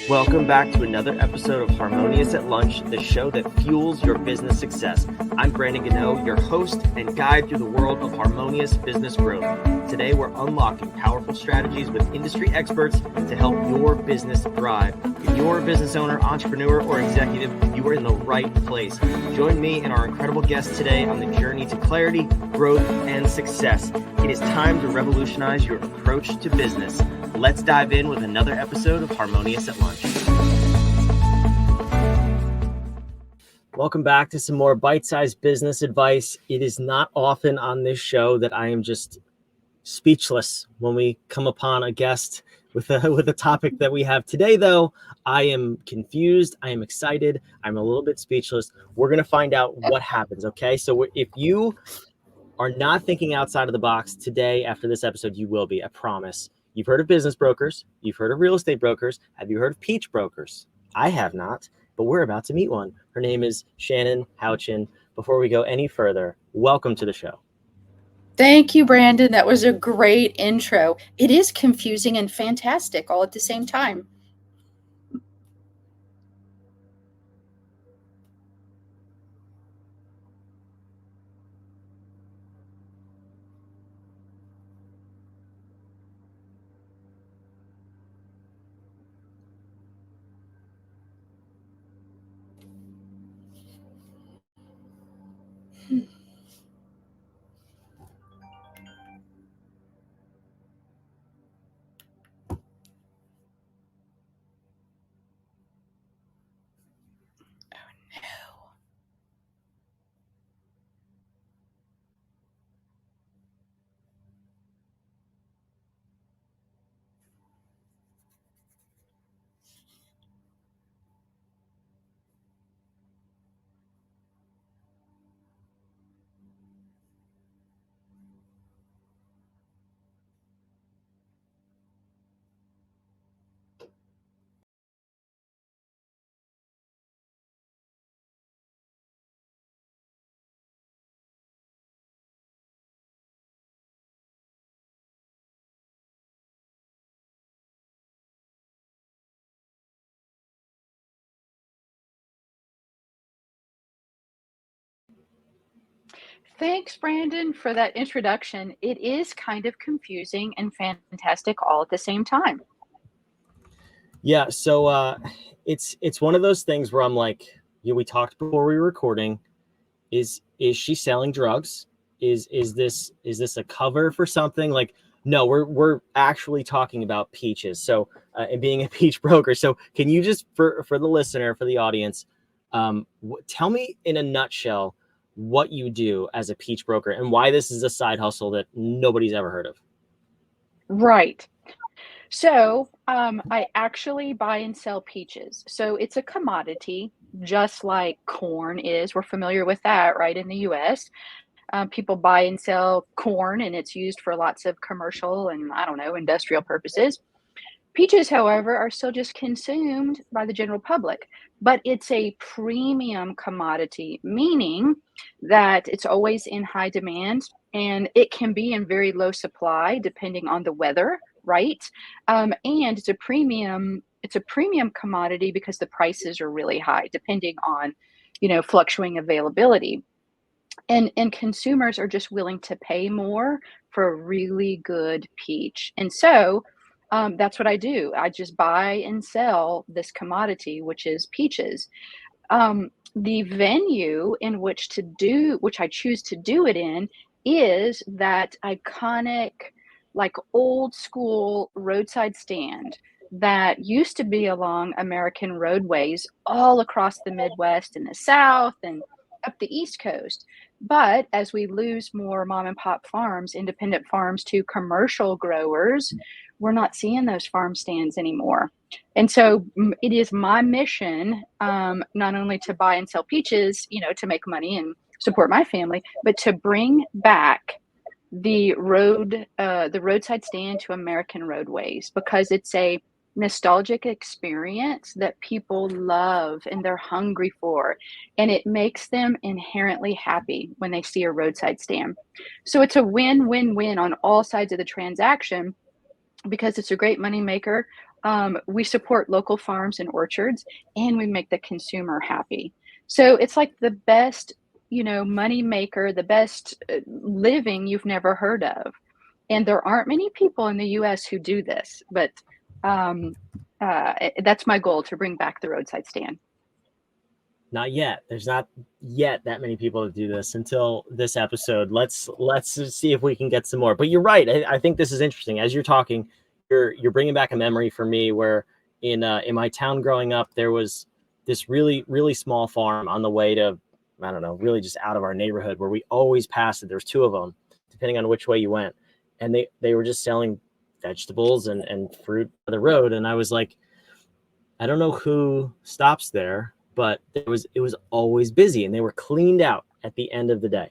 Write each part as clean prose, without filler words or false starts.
Welcome back to another episode of Harmonious at Lunch, the show that fuels your business success. I'm Brandon Gano, your host and guide through the world of harmonious business growth. Today, we're unlocking powerful strategies with industry experts to help your business thrive. If you're a business owner, entrepreneur, or executive, you are in the right place. Join me and our incredible guests today on the journey to clarity, growth, and success. It is time to revolutionize your approach to business. Let's dive in with another episode of Harmonious at Lunch. Welcome back to some more bite-sized business advice. It is not often on this show that I am just speechless when we come upon a guest with a topic that we have today, though. I am confused. I am excited. I'm a little bit speechless. We're going to find out what happens, okay? So if you are not thinking outside of the box today after this episode, you will be, I promise. You've heard of business brokers. You've heard of real estate brokers. Have you heard of peach brokers? I have not, but we're about to meet one. Her name is Shannon Houchin. Before we go any further, welcome to the show. Thank you, Brandon. That was a great intro. It is confusing and fantastic all at the same time. Thanks, Brandon, for that introduction. It is kind of confusing and fantastic all at the same time. Yeah, so it's one of those things where I'm like, we talked before we were recording. Is she selling drugs? Is this a cover for something? Like, no, we're actually talking about peaches. So and being a peach broker. So can you just for the listener, for the audience, tell me in a nutshell what you do as a peach broker and why this is a side hustle that nobody's ever heard of. Right. So I actually buy and sell peaches. So it's a commodity, just like corn is. We're familiar with that, right, in the US. People buy and sell corn, and it's used for lots of commercial and, I don't know, industrial purposes. Peaches, however, are still just consumed by the general public, but it's a premium commodity, meaning that it's always in high demand and it can be in very low supply depending on the weather, right? And it's a premium commodity because the prices are really high depending on, fluctuating availability. And consumers are just willing to pay more for a really good peach. And so that's what I do. I just buy and sell this commodity, which is peaches. The venue in which I choose to do it in, is that iconic, like old school roadside stand that used to be along American roadways all across the Midwest and the South and up the East Coast. But as we lose more mom and pop farms, independent farms to commercial growers, we're not seeing those farm stands anymore. And so it is my mission, not only to buy and sell peaches, to make money and support my family, but to bring back the roadside stand to American roadways, because it's a nostalgic experience that people love and they're hungry for, and it makes them inherently happy when they see a roadside stand. So it's a win-win-win on all sides of the transaction, because it's a great money maker We support local farms and orchards, and we make the consumer happy. So it's like the best, money maker, the best living you've never heard of. And there aren't many people in the US who do this, but um, that's my goal, to bring back the roadside stand. Not yet. There's not yet that many people that do this until this episode. Let's see if we can get some more. But you're right. I think this is interesting. As you're talking, you're bringing back a memory for me where in my town growing up, there was this really really small farm on the way to, I don't know, really just out of our neighborhood, where we always passed it. There's two of them, depending on which way you went, and they were just selling vegetables and fruit on the road. And I was like, I don't know who stops there, but it was always busy, and they were cleaned out at the end of the day.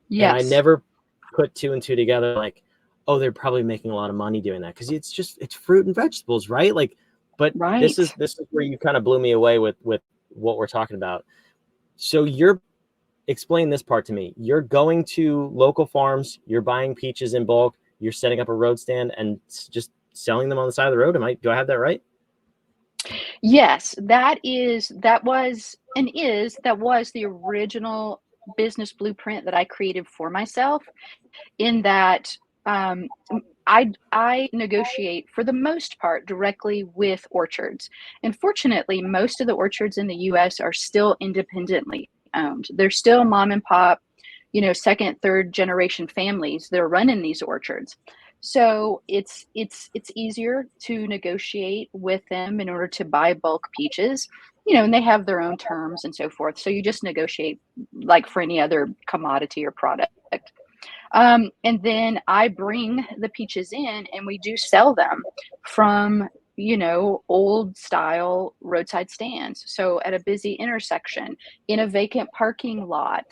And I Yes, never put two and two together, like, oh, they're probably making a lot of money doing that, because it's fruit and vegetables, right? Like, but this right. is where you kind of blew me away with what we're talking about. So you're explain this part to me. You're going to local farms, you're buying peaches in bulk, you're setting up a road stand and just selling them on the side of the road. Do I have that right? Yes, that was the original business blueprint that I created for myself. In that, um, I negotiate for the most part directly with orchards, and fortunately, most of the orchards in the U.S. are still independently owned. They're still mom and pop, second, third generation families that are running these orchards. So it's easier to negotiate with them in order to buy bulk peaches, and they have their own terms and so forth. So you just negotiate like for any other commodity or product. And then I bring the peaches in and we do sell them from, old style roadside stands. So at a busy intersection, in a vacant parking lot.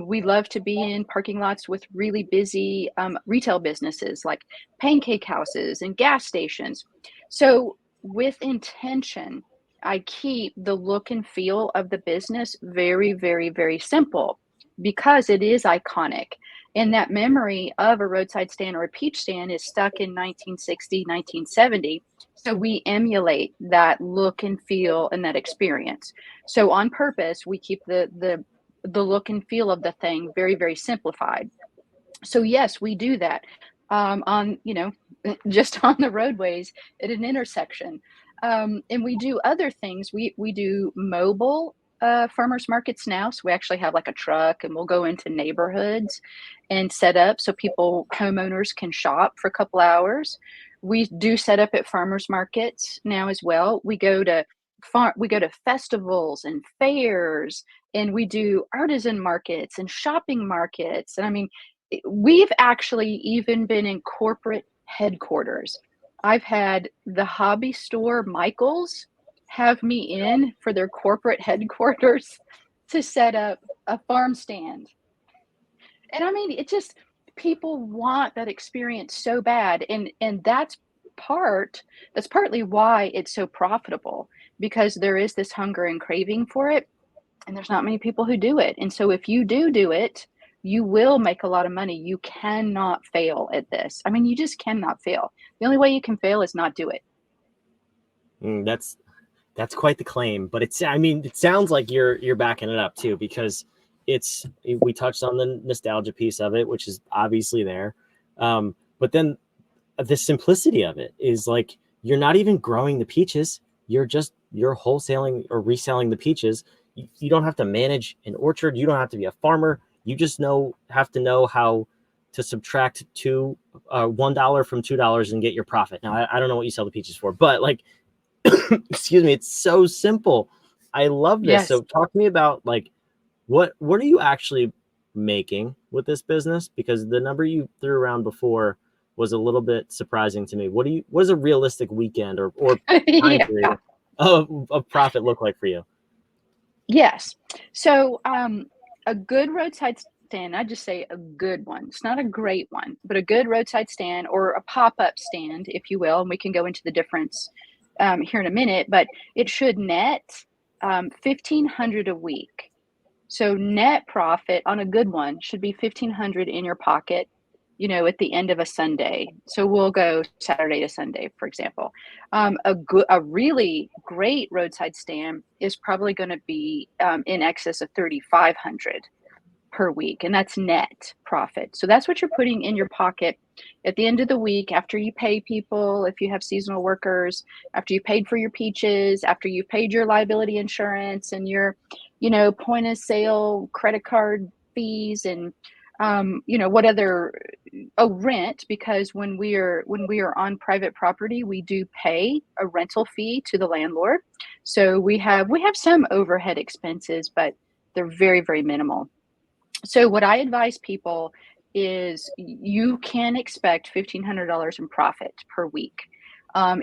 We love to be in parking lots with really busy retail businesses like pancake houses and gas stations. So, with intention, I keep the look and feel of the business very, very, very simple because it is iconic. And that memory of a roadside stand or a peach stand is stuck in 1960, 1970. So we emulate that look and feel and that experience. So on purpose, we keep the look and feel of the thing very, very simplified. So yes, we do that on, just on the roadways at an intersection. And we do other things. We do mobile farmers markets now. So we actually have like a truck and we'll go into neighborhoods and set up so homeowners can shop for a couple hours. We do set up at farmers markets now as well. We go to festivals and fairs, and we do artisan markets and shopping markets. And I mean, we've actually even been in corporate headquarters. I've had the hobby store Michaels have me in for their corporate headquarters to set up a farm stand. And I mean, it just people want that experience so bad, and that's partly why it's so profitable, because there is this hunger and craving for it, and there's not many people who do it. And so if you do it, you will make a lot of money. You cannot fail at this. I mean, you just cannot fail. The only way you can fail is not do it. That's quite the claim, but I mean, it sounds like you're backing it up too, because we touched on the nostalgia piece of it, which is obviously there. But then the simplicity of it is like, you're not even growing the peaches. You're wholesaling or reselling the peaches. You don't have to manage an orchard. You don't have to be a farmer. You just have to know how to subtract $1 from $2 and get your profit. Now, I don't know what you sell the peaches for, but like, excuse me, it's so simple. I love this. Yes. So talk to me about like, what are you actually making with this business? Because the number you threw around before was a little bit surprising to me. What does a realistic weekend or time Yeah. period of profit look like for you? Yes. So, a good roadside stand, I just say a good one. It's not a great one, but a good roadside stand or a pop-up stand, if you will, and we can go into the difference here in a minute, but it should net 1,500 a week. So net profit on a good one should be 1,500 in your pocket. at the end of a Sunday. So we'll go Saturday to Sunday, for example. A really great roadside stand is probably going to be in excess of 3,500 per week, and that's net profit. So that's what you're putting in your pocket at the end of the week after you pay people, if you have seasonal workers, after you paid for your peaches, after you paid your liability insurance and your, point of sale credit card fees and what other rent, because when we are on private property, we do pay a rental fee to the landlord. So we have some overhead expenses, but they're very, very minimal. So what I advise people is you can expect $1,500 in profit per week.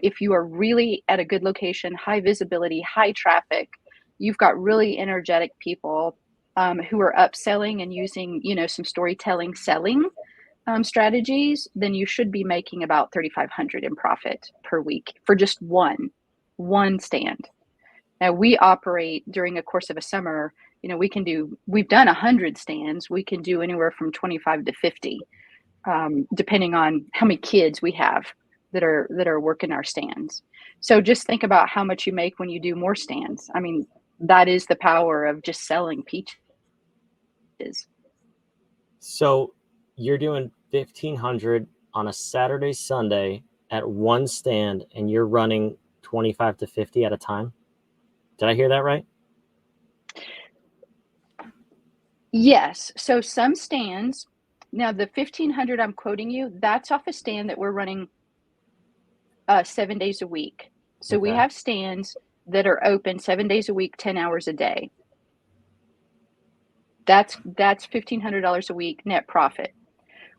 If you are really at a good location, high visibility, high traffic, you've got really energetic people who are upselling and using, some storytelling, selling strategies, then you should be making about 3,500 in profit per week for just one stand. Now we operate during a course of a summer, we've done 100 stands. We can do anywhere from 25 to 50, depending on how many kids we have that are working our stands. So just think about how much you make when you do more stands. I mean, that is the power of just selling peaches. So you're doing 1,500 on a Saturday, Sunday at one stand, and you're running 25 to 50 at a time. Did I hear that right? Yes. So some stands, now the 1,500 I'm quoting you, that's off a stand that we're running 7 days a week. So we have stands that are open 7 days a week, 10 hours a day. That's $1,500 a week net profit.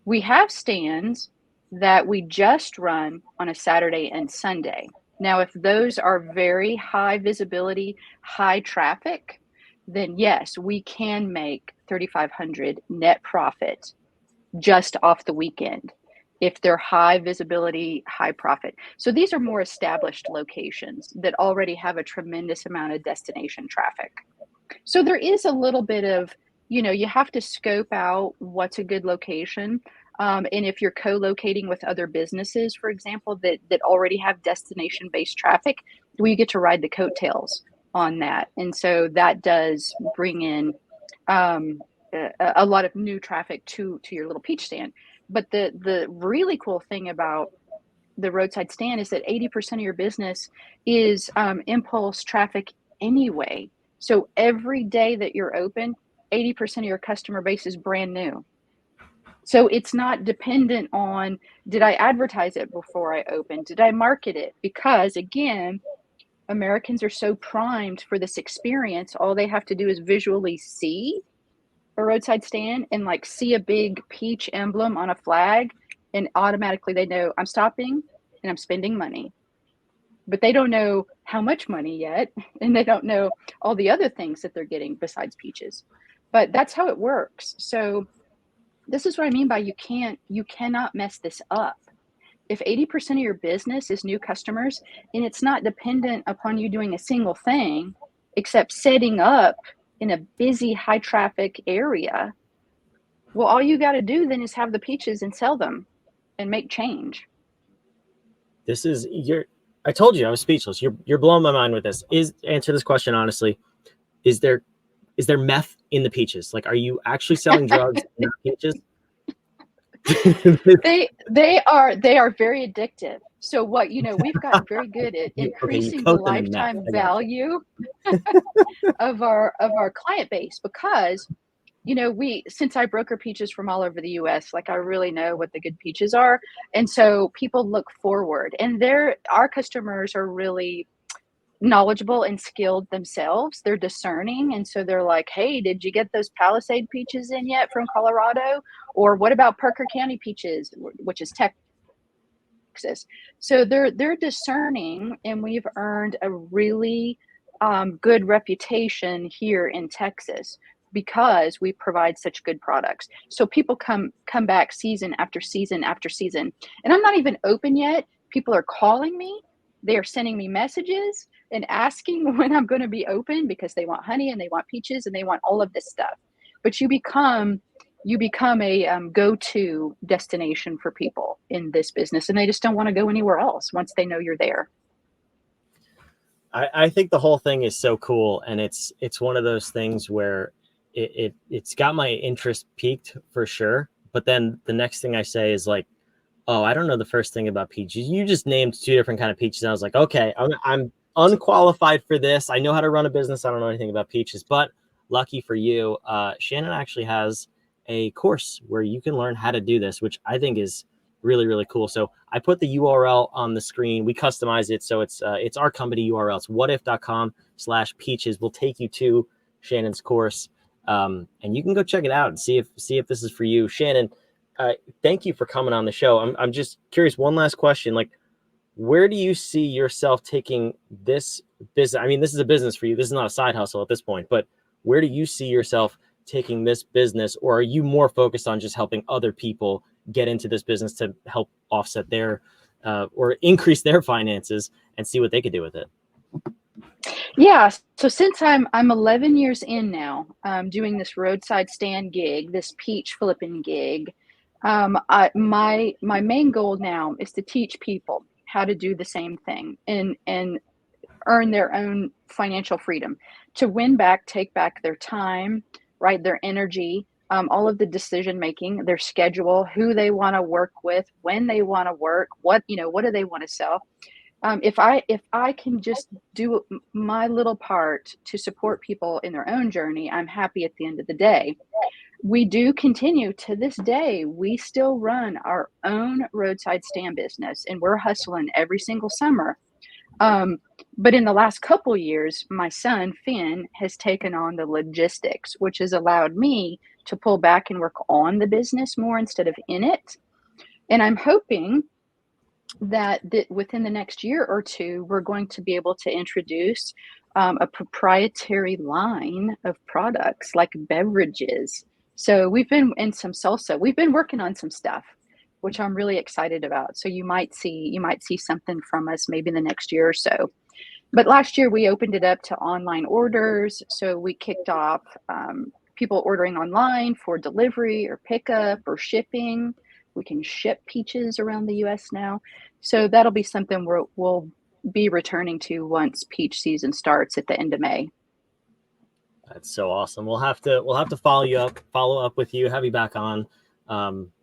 We have stands that we just run on a Saturday and Sunday. Now, if those are very high visibility, high traffic, then yes, we can make 3,500 net profit just off the weekend if they're high visibility, high profit. So these are more established locations that already have a tremendous amount of destination traffic. So there is a little bit of, you have to scope out what's a good location. And if you're co-locating with other businesses, for example, that already have destination-based traffic, we get to ride the coattails on that. And so that does bring in a lot of new traffic to your little peach stand. But the really cool thing about the roadside stand is that 80% of your business is impulse traffic anyway. So every day that you're open, 80% of your customer base is brand new. So it's not dependent on, did I advertise it before I opened? Did I market it? Because again, Americans are so primed for this experience. All they have to do is visually see a roadside stand and like see a big peach emblem on a flag, and automatically they know I'm stopping and I'm spending money. But they don't know how much money yet, and they don't know all the other things that they're getting besides peaches. But that's how it works. So this is what I mean by you cannot mess this up. If 80% of your business is new customers, and it's not dependent upon you doing a single thing except setting up in a busy, high traffic area, well, all you got to do then is have the peaches and sell them and make change. I told you I was speechless. You're blowing my mind with this. Answer this question honestly. Is there meth in the peaches? Like, are you actually selling drugs in the peaches? They are very addictive. So we've gotten very good at increasing the lifetime value of our client base, because since I broker peaches from all over the US, like I really know what the good peaches are. And so people look forward, and our customers are really knowledgeable and skilled themselves. They're discerning. And so they're like, hey, did you get those Palisade peaches in yet from Colorado? Or what about Parker County peaches, which is Texas? So they're discerning, and we've earned a really good reputation here in Texas because we provide such good products. So people come back season after season after season. And I'm not even open yet. People are calling me. They are sending me messages and asking when I'm going to be open, because they want honey and they want peaches and they want all of this stuff. But you become you become a go-to destination for people in this business, and they just don't want to go anywhere else once they know you're there. I think the whole thing is so cool, and it's one of those things where it's got my interest peaked for sure. But then the next thing I say is like, oh, I don't know the first thing about peaches. You just named 2 different kind of peaches. And I was like, okay, I'm unqualified for this. I know how to run a business. I don't know anything about peaches, but lucky for you, Shannon actually has a course where you can learn how to do this, which I think is really, really cool. So I put the URL on the screen. We customize it. So it's our company URL. It's whatif.com/peaches. We'll take you to Shannon's course. And you can go check it out and see if this is for you. Shannon, thank you for coming on the show. I'm just curious. One last question. Like, where do you see yourself taking this business? I mean, this is a business for you. This is not a side hustle at this point, but where do you see yourself taking this business? Or are you more focused on just helping other people get into this business to help offset their or increase their finances and see what they could do with it? Yeah, so since I'm 11 years in now, doing this roadside stand gig, this peach flipping gig, my main goal now is to teach people how to do the same thing and earn their own financial freedom, to take back their time, right, their energy, all of the decision making, their schedule, who they want to work with, when they want to work, what do they want to sell. If I can just do my little part to support people in their own journey, I'm happy at the end of the day. We do continue to this day. We still run our own roadside stand business, and we're hustling every single summer. But in the last couple years, my son Finn has taken on the logistics, which has allowed me to pull back and work on the business more instead of in it. And I'm hoping that within the next year or two, we're going to be able to introduce a proprietary line of products like beverages. So we've been in some salsa. We've been working on some stuff, which I'm really excited about. So you might see something from us maybe in the next year or so. But last year we opened it up to online orders. So we kicked off people ordering online for delivery or pickup or shipping. We can ship peaches around the US now. So that'll be something we'll be returning to once peach season starts at the end of May. That's so awesome. We'll have to follow up with you, have you back on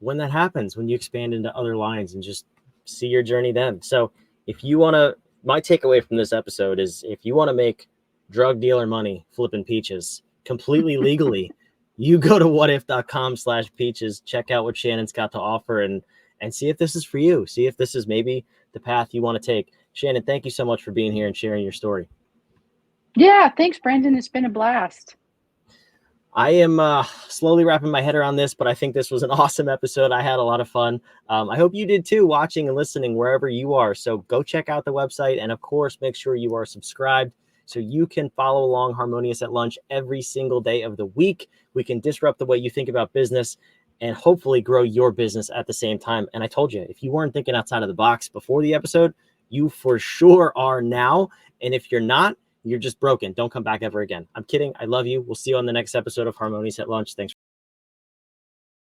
when that happens, when you expand into other lines and just see your journey then. So if you want to, my takeaway from this episode is if you want to make drug dealer money flipping peaches completely legally, you go to whatif.com/peaches, check out what Shannon's got to offer and see if this is for you. See if this is maybe the path you want to take. Shannon, thank you so much for being here and sharing your story. Yeah, thanks, Brandon. It's been a blast. I am slowly wrapping my head around this, but I think this was an awesome episode. I had a lot of fun. I hope you did too, watching and listening wherever you are. So go check out the website. And of course, make sure you are subscribed so you can follow along Harmonious at Lunch every single day of the week. We can disrupt the way you think about business and hopefully grow your business at the same time. And I told you, if you weren't thinking outside of the box before the episode, you for sure are now. And if you're not, you're just broken. Don't come back ever again. I'm kidding. I love you. We'll see you on the next episode of Harmonious at Lunch. Thanks.